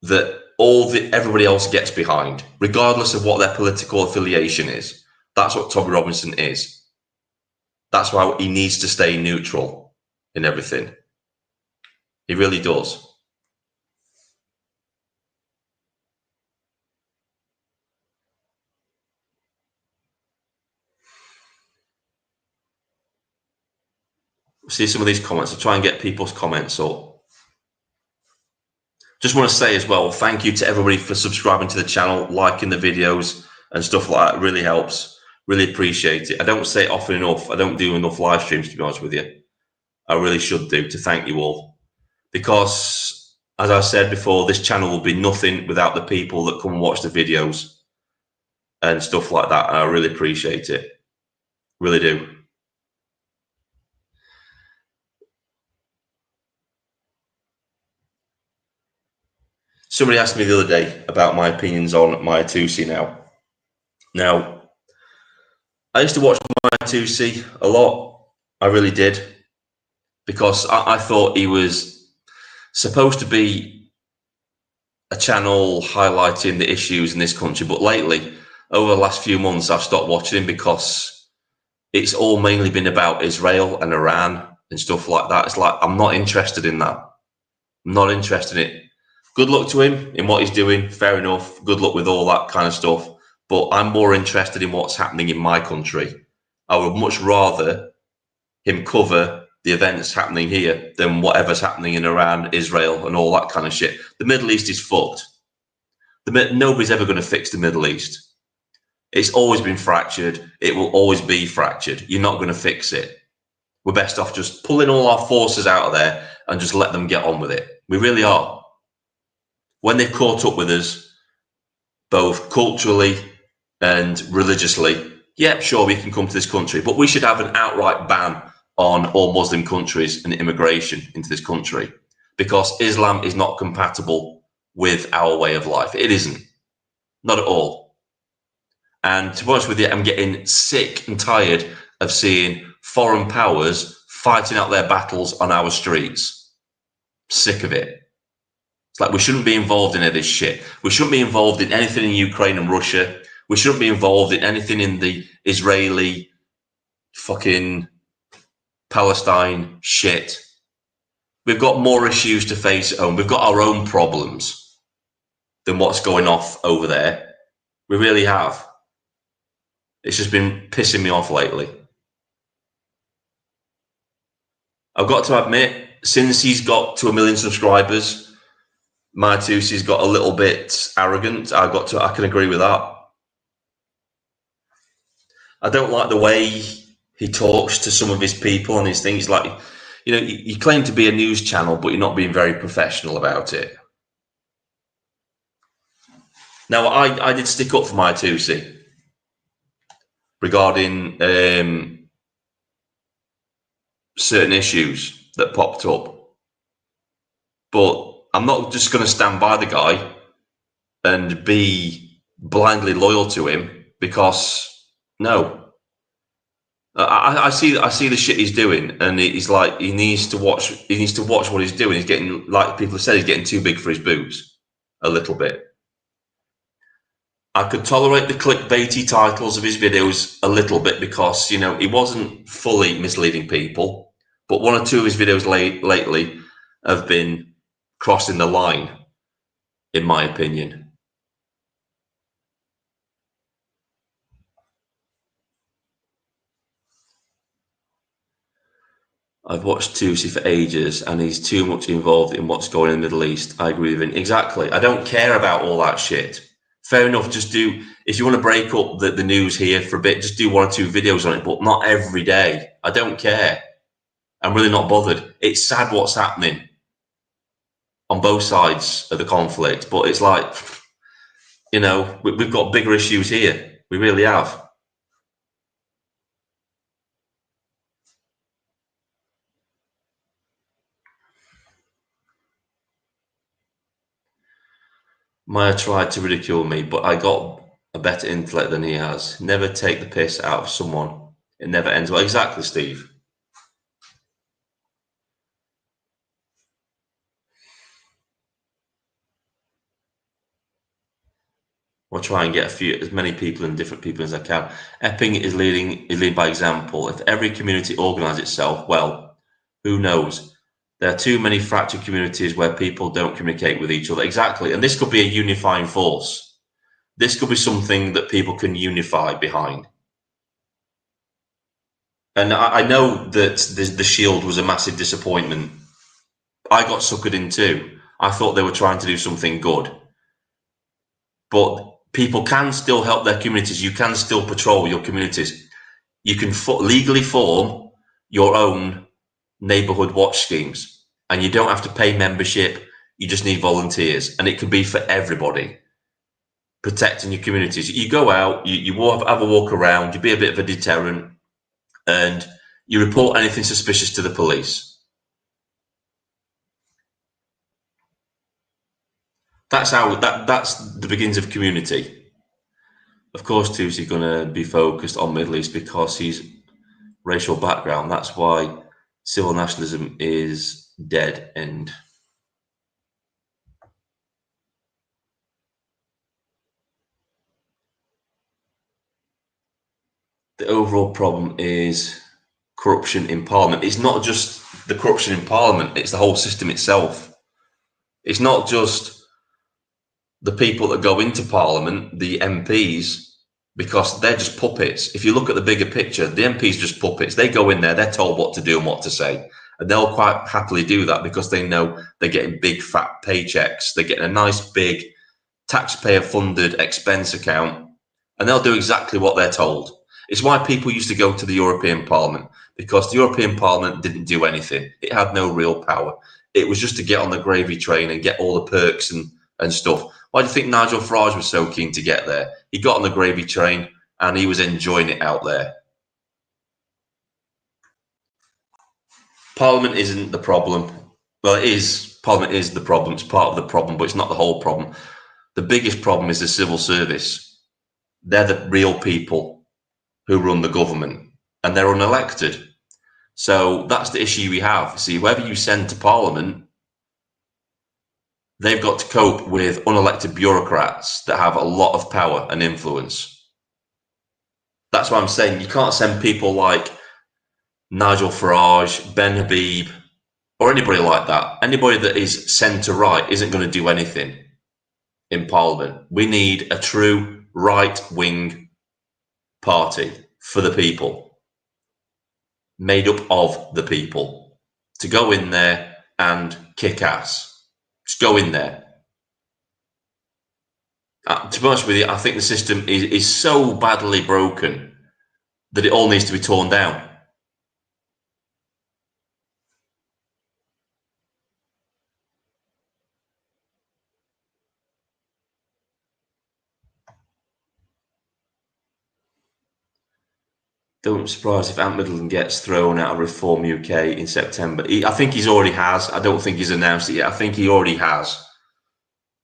that everybody else gets behind, regardless of what their political affiliation is. That's what Tommy Robinson is. That's why he needs to stay neutral in everything. He really does. See some of these comments. I'll try and get people's comments up. Just want to say as well, thank you to everybody for subscribing to the channel, liking the videos and stuff like that. It really helps. Really appreciate it. I don't say it often enough. I don't do enough live streams, to be honest with you. I really should do, to thank you all. Because, as I said before, this channel will be nothing without the people that come and watch the videos and stuff like that. And I really appreciate it. Really do. Somebody asked me the other day about my opinions on Maya Tusi now. Now, I used to watch Maya Tusi a lot. I really did. Because I thought he was supposed to be a channel highlighting the issues in this country. But lately, over the last few months, I've stopped watching him because it's all mainly been about Israel and Iran and stuff like that. It's like, I'm not interested in that. I'm not interested in it. Good luck to him in what he's doing. Fair enough. Good luck with all that kind of stuff. But I'm more interested in what's happening in my country. I would much rather him cover the events happening here than whatever's happening in Iran, Israel, and all that kind of shit. The Middle East is fucked. Nobody's ever going to fix the Middle East. It's always been fractured. It will always be fractured. You're not going to fix it. We're best off just pulling all our forces out of there and just let them get on with it. We really are. When they've caught up with us, both culturally and religiously, yeah, sure, we can come to this country, but we should have an outright ban on all Muslim countries and immigration into this country, because Islam is not compatible with our way of life. It isn't. Not at all. And to be honest with you, I'm getting sick and tired of seeing foreign powers fighting out their battles on our streets. Sick of it. It's like we shouldn't be involved in any of this shit. We shouldn't be involved in anything in Ukraine and Russia. We shouldn't be involved in anything in the Israeli fucking Palestine shit. We've got more issues to face at home. We've got our own problems than what's going off over there. We really have. It's just been pissing me off lately. I've got to admit, since he's got to 1 million subscribers, Maya Tusi's got a little bit arrogant. I can agree with that. I don't like the way he talks to some of his people and his things. Like, you know, you claim to be a news channel, but you're not being very professional about it. Now, I did stick up for my 2C regarding certain issues that popped up, but I'm not just going to stand by the guy and be blindly loyal to him, because no. I see the shit he's doing, and he's like, he needs to watch what he's doing. He's getting, like people have said, he's getting too big for his boots a little bit. I could tolerate the clickbaity titles of his videos a little bit, because, you know, he wasn't fully misleading people, but one or two of his videos lately have been crossing the line, in my opinion. I've watched Tusi for ages, and he's too much involved in what's going on in the Middle East. I agree with him. Exactly. I don't care about all that shit. Fair enough. Just do, if you want to break up the news here for a bit, just do one or two videos on it, but not every day. I don't care. I'm really not bothered. It's sad what's happening on both sides of the conflict, but it's like, you know, we've got bigger issues here. We really have. Maya tried to ridicule me, but I got a better intellect than he has. Never take the piss out of someone. It never ends well. Exactly, Steve. I'll try and get as many people and different people as I can. Epping is leading by example. If every community organised itself, well, who knows? There are too many fractured communities where people don't communicate with each other. Exactly. And this could be a unifying force. This could be something that people can unify behind. And I know that the Shield was a massive disappointment. I got suckered in too. I thought they were trying to do something good. But people can still help their communities. You can still patrol your communities. You can legally form your own neighbourhood watch schemes, and you don't have to pay membership. You just need volunteers, and it can be for everybody. Protecting your communities. You go out, you have a walk around, you be a bit of a deterrent, and you report anything suspicious to the police. That's the beginnings of community. Of course, Tusi's going to be focused on Middle East because he's racial background. That's why civil nationalism is dead end. The overall problem is corruption in Parliament. It's not just the corruption in Parliament, it's the whole system itself. It's not just the people that go into Parliament, the MPs, because they're just puppets. If you look at the bigger picture, the MPs are just puppets. They go in there, they're told what to do and what to say. And they'll quite happily do that because they know they're getting big fat paychecks. They're getting a nice big taxpayer funded expense account, and they'll do exactly what they're told. It's why people used to go to the European Parliament, because the European Parliament didn't do anything. It had no real power. It was just to get on the gravy train and get all the perks and stuff. Why do you think Nigel Farage was so keen to get there? He got on the gravy train and he was enjoying it out there. Parliament isn't the problem. Well, it is. Parliament is the problem. It's part of the problem, but it's not the whole problem. The biggest problem is the civil service. They're the real people who run the government, and they're unelected. So that's the issue we have. See, whoever you send to Parliament, they've got to cope with unelected bureaucrats that have a lot of power and influence. That's why I'm saying you can't send people like Nigel Farage, Ben Habib, or anybody like that. Anybody that is centre-right isn't going to do anything in Parliament. We need a true right-wing party for the people, made up of the people, to go in there and kick ass. Just go in there. To be honest with you, I think the system is so badly broken that it all needs to be torn down. Don't be surprised if Ant Middleton gets thrown out of Reform UK in September. I think he's already has. I don't think he's announced it yet. I think he already has.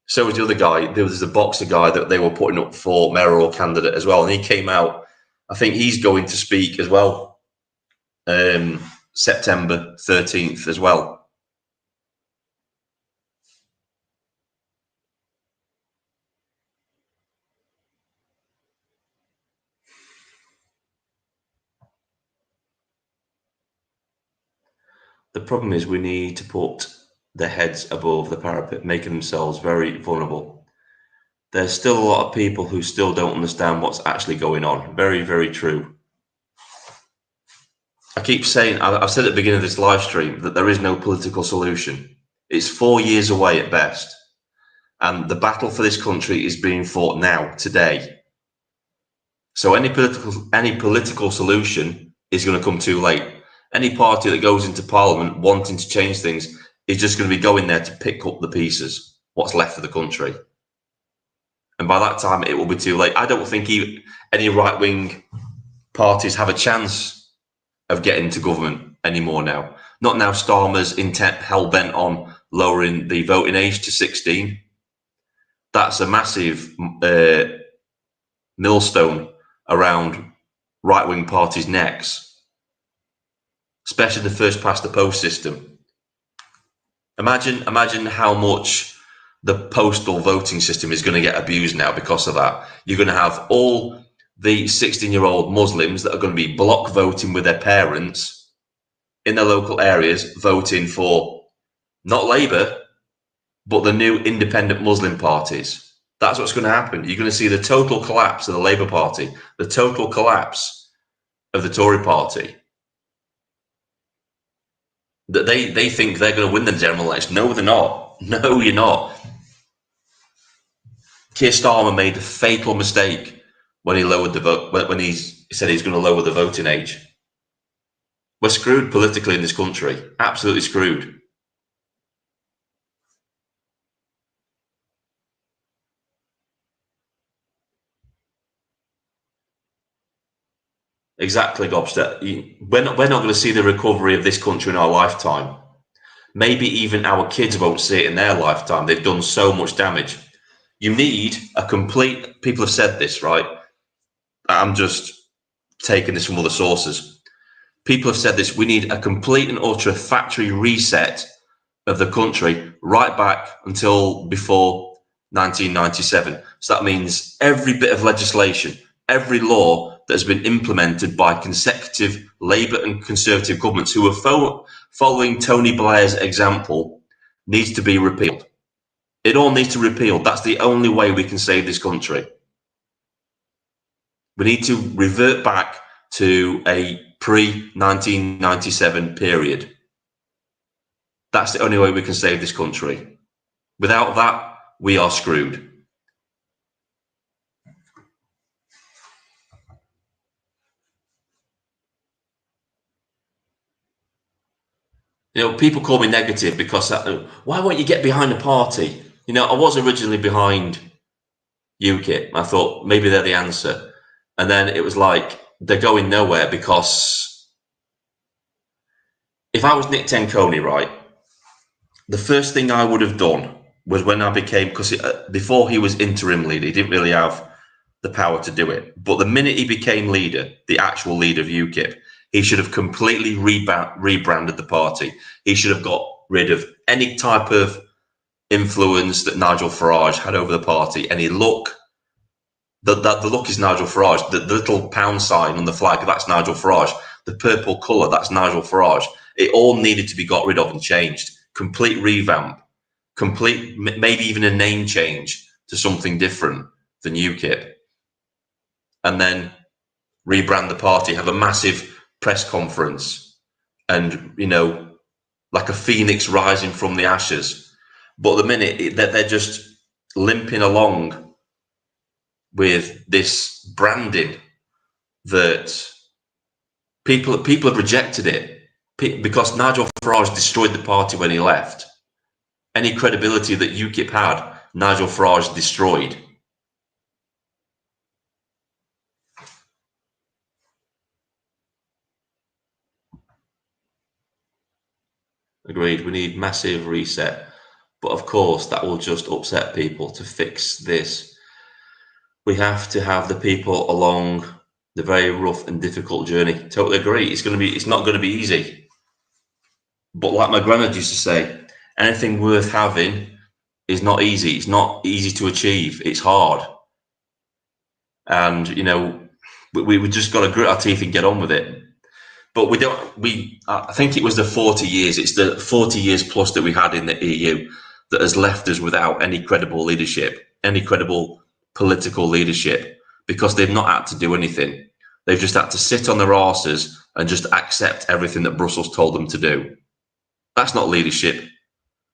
So was the other guy. There was the boxer guy that they were putting up for mayoral candidate as well, and he came out. I think he's going to speak as well, September 13th as well. The problem is we need to put their heads above the parapet, making themselves very vulnerable. There's still a lot of people who still don't understand what's actually going on. Very, very true. I keep saying, I've said at the beginning of this live stream that there is no political solution. It's 4 years away at best. And the battle for this country is being fought now, today. So any political solution is going to come too late. Any party that goes into Parliament wanting to change things is just going to be going there to pick up the pieces, what's left of the country. And by that time, it will be too late. I don't think any right-wing parties have a chance of getting to government anymore now. Not now Starmer's intent hell-bent on lowering the voting age to 16. That's a massive millstone around right-wing parties' necks, especially the first past the post system. Imagine how much the postal voting system is going to get abused now because of that. You're going to have all the 16-year-old Muslims that are going to be block voting with their parents in their local areas, voting for not Labour, but the new independent Muslim parties. That's what's going to happen. You're going to see the total collapse of the Labour Party, the total collapse of the Tory Party. That they think they're going to win the general election. No, they're not. No, you're not. Keir Starmer made a fatal mistake when he lowered the vote, when he said he's going to lower the voting age. We're screwed politically in this country. Absolutely screwed. Exactly, Gobster. We're not going to see the recovery of this country in our lifetime. Maybe even our kids won't see it in their lifetime. They've done so much damage. You need a complete, people have said this, right? I'm just taking this from other sources. People have said this, we need a complete and utter factory reset of the country right back until before 1997. So that means every bit of legislation, every law that has been implemented by consecutive Labour and Conservative governments who are following Tony Blair's example needs to be repealed. It all needs to be repealed. That's the only way we can save this country. We need to revert back to a pre-1997 period. That's the only way we can save this country. Without that, we are screwed. You know, people call me negative because why won't you get behind a party? You know, I was originally behind UKIP. I thought maybe they're the answer. And then it was like, they're going nowhere because if I was Nick Tenconi, right, the first thing I would have done was when I became, because before he was interim leader, he didn't really have the power to do it. But the minute he became leader, the actual leader of UKIP, he should have completely rebranded the party. He should have got rid of any type of influence that Nigel Farage had over the party. Any look, the look is Nigel Farage. The little pound sign on the flag, that's Nigel Farage. The purple colour, that's Nigel Farage. It all needed to be got rid of and changed. Complete revamp. Complete, maybe even a name change to something different than UKIP. And then rebrand the party, have a massive press conference and, you know, like a phoenix rising from the ashes. But at the minute, they're just limping along with this branding that people have rejected it because Nigel Farage destroyed the party when he left. Any credibility that UKIP had, Nigel Farage destroyed. . Agreed. We need massive reset. But of course, that will just upset people. To fix this, we have to have the people along the very rough and difficult journey. Totally agree. It's not going to be easy. But like my granddad used to say, anything worth having is not easy. It's not easy to achieve. It's hard. And, we just got to grit our teeth and get on with it. But I think it was the 40 years. It's the 40 years plus that we had in the EU that has left us without any credible leadership, any credible political leadership, because they've not had to do anything. They've just had to sit on their arses and just accept everything that Brussels told them to do. That's not leadership.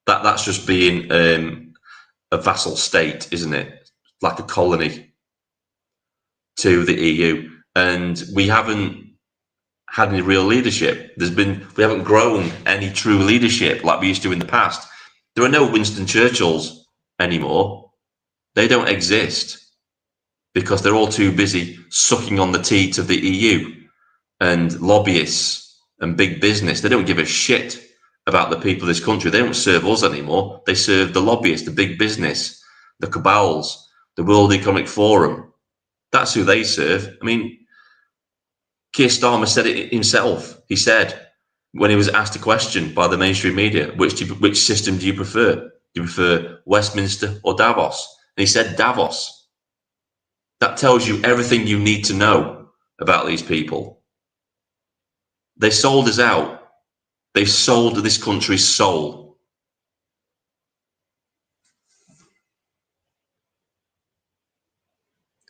That's just being a vassal state, isn't it? Like a colony to the EU. And we haven't had any real leadership. We haven't grown any true leadership like we used to in the past. There are no Winston Churchills anymore. They don't exist because they're all too busy sucking on the teat of the EU and lobbyists and big business. They don't give a shit about the people of this country. They don't serve us anymore. They serve the lobbyists, the big business, the cabals, the World Economic Forum. That's who they serve. I mean, Keir Starmer said it himself. He said, when he was asked a question by the mainstream media, which system do you prefer? Do you prefer Westminster or Davos? And he said Davos. That tells you everything you need to know about these people. They sold us out. They sold this country's soul.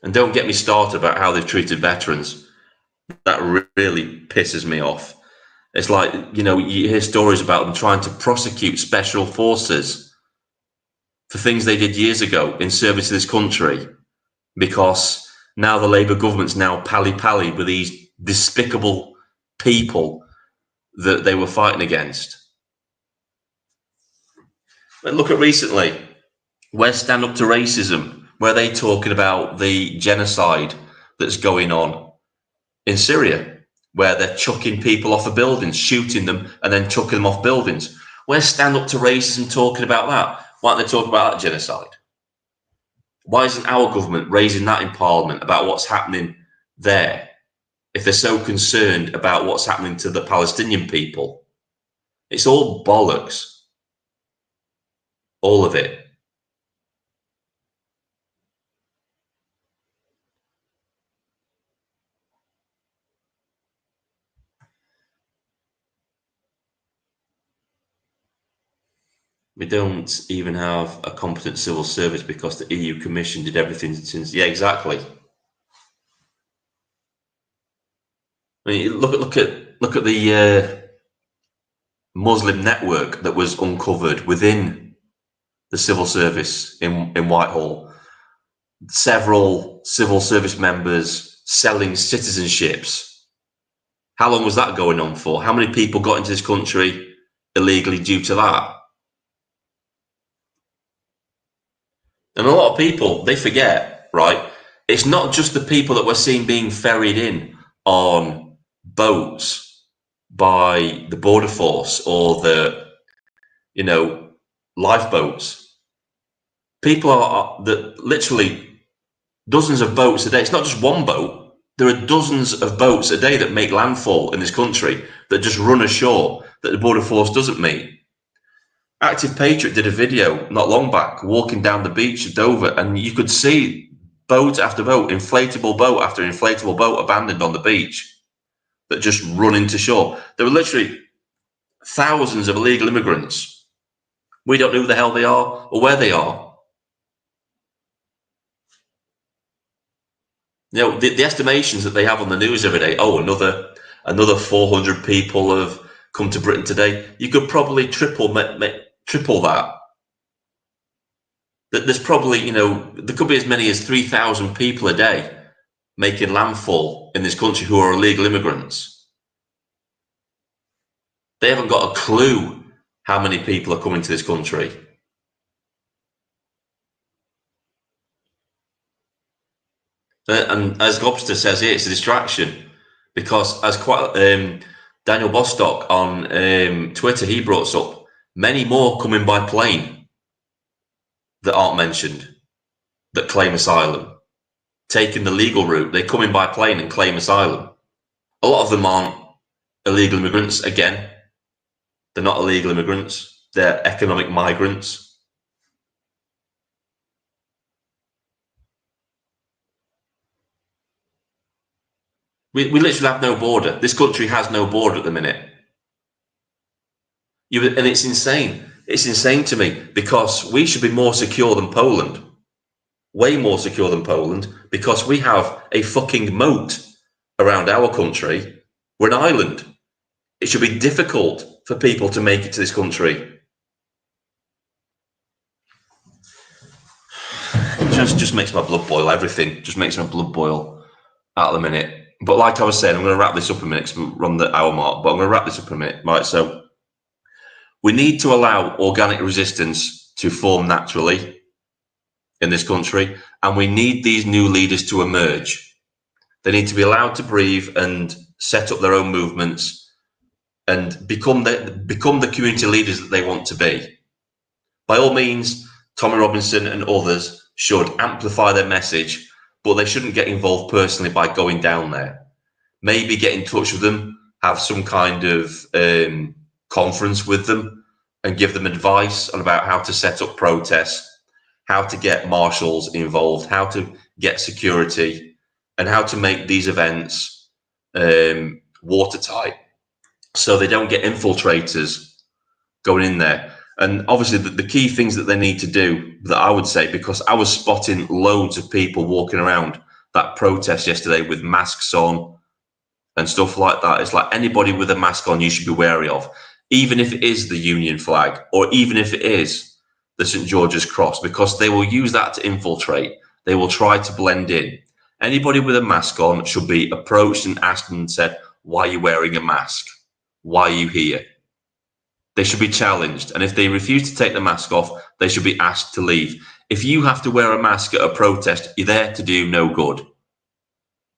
And don't get me started about how they've treated veterans. That really pisses me off. It's like, you hear stories about them trying to prosecute special forces for things they did years ago in service to this country, because now the Labour government's now pally-pally with these despicable people that they were fighting against. But look at recently, where's Stand Up to Racism? Where are they talking about the genocide that's going on in Syria, where they're chucking people off of buildings, shooting them, and then chucking them off buildings? Where's Stand Up to Racism talking about that? Why don't they talk about that genocide? Why isn't our government raising that in Parliament about what's happening there, if they're so concerned about what's happening to the Palestinian people? It's all bollocks. All of it. We don't even have a competent civil service because the EU Commission did everything since. Yeah, exactly. I mean, look at the Muslim network that was uncovered within the civil service in Whitehall. Several civil service members selling citizenships. How long was that going on for? How many people got into this country illegally due to that? And a lot of people, they forget, right? It's not just the people that we're seeing being ferried in on boats by the border force or the, lifeboats. People are that literally dozens of boats a day. It's not just one boat. There are dozens of boats a day that make landfall in this country that just run ashore that the border force doesn't meet. Active Patriot did a video not long back walking down the beach at Dover, and you could see boat after boat, inflatable boat after inflatable boat abandoned on the beach that just run into shore. There were literally thousands of illegal immigrants. We don't know who the hell they are or where they are. The estimations that they have on the news every day, another 400 people have come to Britain today. You could probably triple that. There's probably, there could be as many as 3,000 people a day making landfall in this country who are illegal immigrants. They haven't got a clue how many people are coming to this country. And as Lobster says here, it's a distraction, because as Daniel Bostock on Twitter, he brought up many more coming by plane that aren't mentioned, that claim asylum. Taking the legal route, they come in by plane and claim asylum. A lot of them aren't illegal immigrants. Again, they're not illegal immigrants. They're economic migrants. We literally have no border. This country has no border at the minute. And it's insane. It's insane to me, because we should be more secure than Poland. Way more secure than Poland, because we have a fucking moat around our country. We're an island. It should be difficult for people to make it to this country. It just makes my blood boil. Everything just makes my blood boil at the minute. But like I was saying, I'm going to wrap this up in a minute, because we're on the hour mark, but I'm going to wrap this up in a minute. Right, so we need to allow organic resistance to form naturally in this country, and we need these new leaders to emerge. They need to be allowed to breathe and set up their own movements and become the community leaders that they want to be. By all means, Tommy Robinson and others should amplify their message, but they shouldn't get involved personally by going down there. Maybe get in touch with them, have some kind of conference with them, and give them advice on about how to set up protests, how to get marshals involved, how to get security, and how to make these events watertight, so they don't get infiltrators going in there. And obviously the key things that they need to do, that I would say, because I was spotting loads of people walking around that protest yesterday with masks on and stuff like that. It's like, anybody with a mask on you should be wary of, even if it is the Union flag, or even if it is the St. George's Cross, because they will use that to infiltrate. They will try to blend in. Anybody with a mask on should be approached and asked and said, why are you wearing a mask? Why are you here? They should be challenged. And if they refuse to take the mask off, they should be asked to leave. If you have to wear a mask at a protest, you're there to do no good.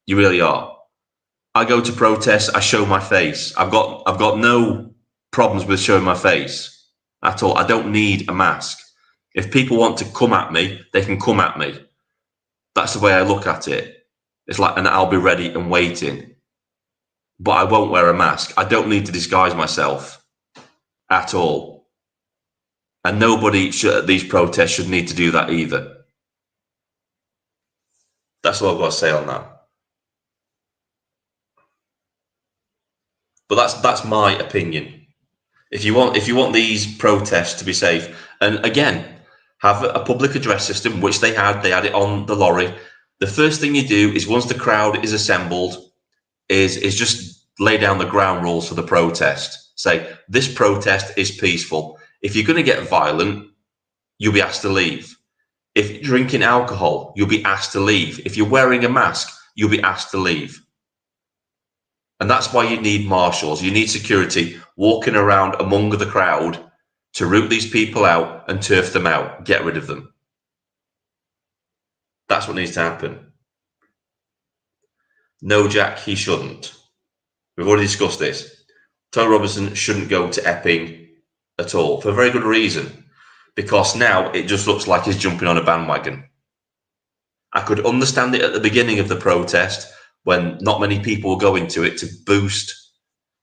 You really are. I go to protests, I show my face. I've got no problems with showing my face at all. I don't need a mask. If people want to come at me, they can come at me. That's the way I look at it. It's like, and I'll be ready and waiting. But I won't wear a mask. I don't need to disguise myself at all. And nobody at these protests should need to do that either. That's all I've got to say on that. But that's my opinion. If you want these protests to be safe, and again, have a public address system, which they had it on the lorry. The first thing you do is, once the crowd is assembled, is just lay down the ground rules for the protest. Say, this protest is peaceful. If you're going to get violent, you'll be asked to leave. If you're drinking alcohol, you'll be asked to leave. If you're wearing a mask, you'll be asked to leave. And that's why you need marshals. You need security walking around among the crowd to root these people out and turf them out, get rid of them. That's what needs to happen. No, Jack, he shouldn't. We've already discussed this. Tony Robinson shouldn't go to Epping at all, for a very good reason. Because now it just looks like he's jumping on a bandwagon. I could understand it at the beginning of the protest, when not many people were going to it, to boost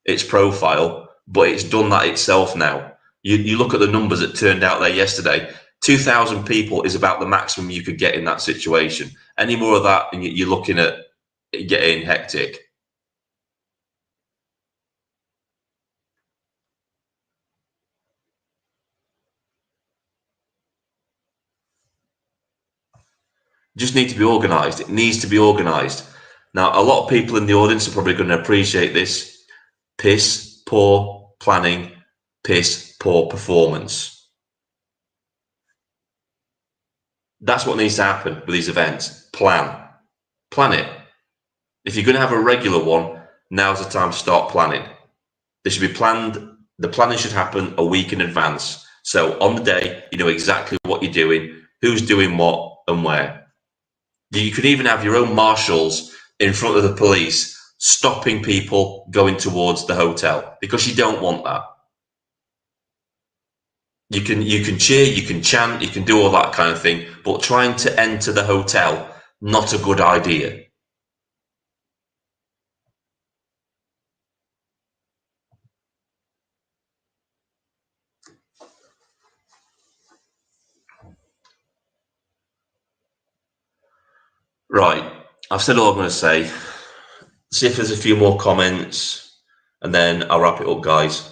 its profile, but it's done that itself now. You look at the numbers that turned out there yesterday. 2,000 people is about the maximum you could get in that situation. Any more of that, and you're looking at it getting hectic. Just need to be organised. It needs to be organised. Now, a lot of people in the audience are probably going to appreciate this. Piss poor planning, piss poor performance. That's what needs to happen with these events. Plan it. If you're going to have a regular one, now's the time to start planning. They should be planned. The planning should happen a week in advance. So on the day, you know exactly what you're doing, who's doing what, and where. You could even have your own marshals in front of the police, stopping people going towards the hotel, because you don't want that. You can cheer, you can chant, you can do all that kind of thing, but trying to enter the hotel, not a good idea. Right, I've said all I'm going to say. See if there's a few more comments, and then I'll wrap it up, guys.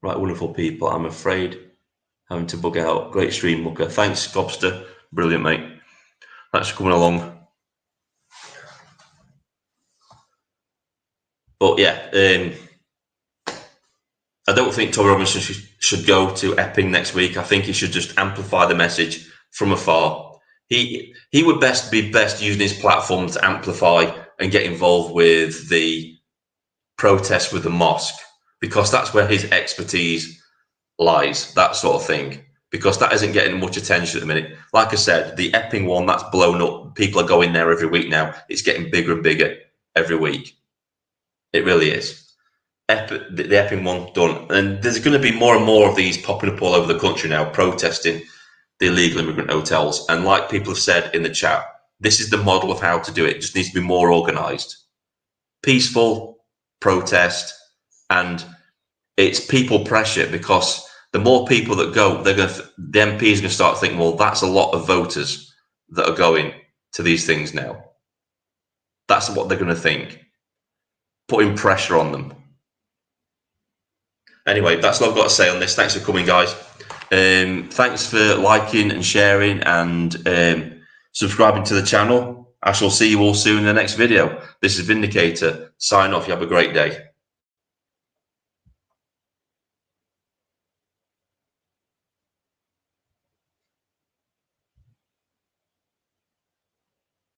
Right, wonderful people. I'm afraid having to bug out. Great stream, Mucker. Thanks, Gobster. Brilliant, mate. Thanks for coming along. But yeah, I don't think Toby Robinson should go to Epping next week. I think he should just amplify the message from afar. He would be best using his platform to amplify and get involved with the protests with the mosque, because that's where his expertise lies, that sort of thing, because that isn't getting much attention at the minute. Like I said, the Epping one, that's blown up. People are going there every week now. It's getting bigger and bigger every week. It really is. The Epping one done. And there's going to be more and more of these popping up all over the country now, protesting the illegal immigrant hotels. And like people have said in the chat, this is the model of how to do it. It just needs to be more organised. Peaceful protest, and it's people pressure, because the more people that go, the MPs are going to start thinking, well, that's a lot of voters that are going to these things now. That's what they're going to think. Putting pressure on them. Anyway, that's all I've got to say on this. Thanks for coming, guys. Thanks for liking and sharing and subscribing to the channel. I shall see you all soon in the next video. This is Vindicator. Sign off. You have a great day.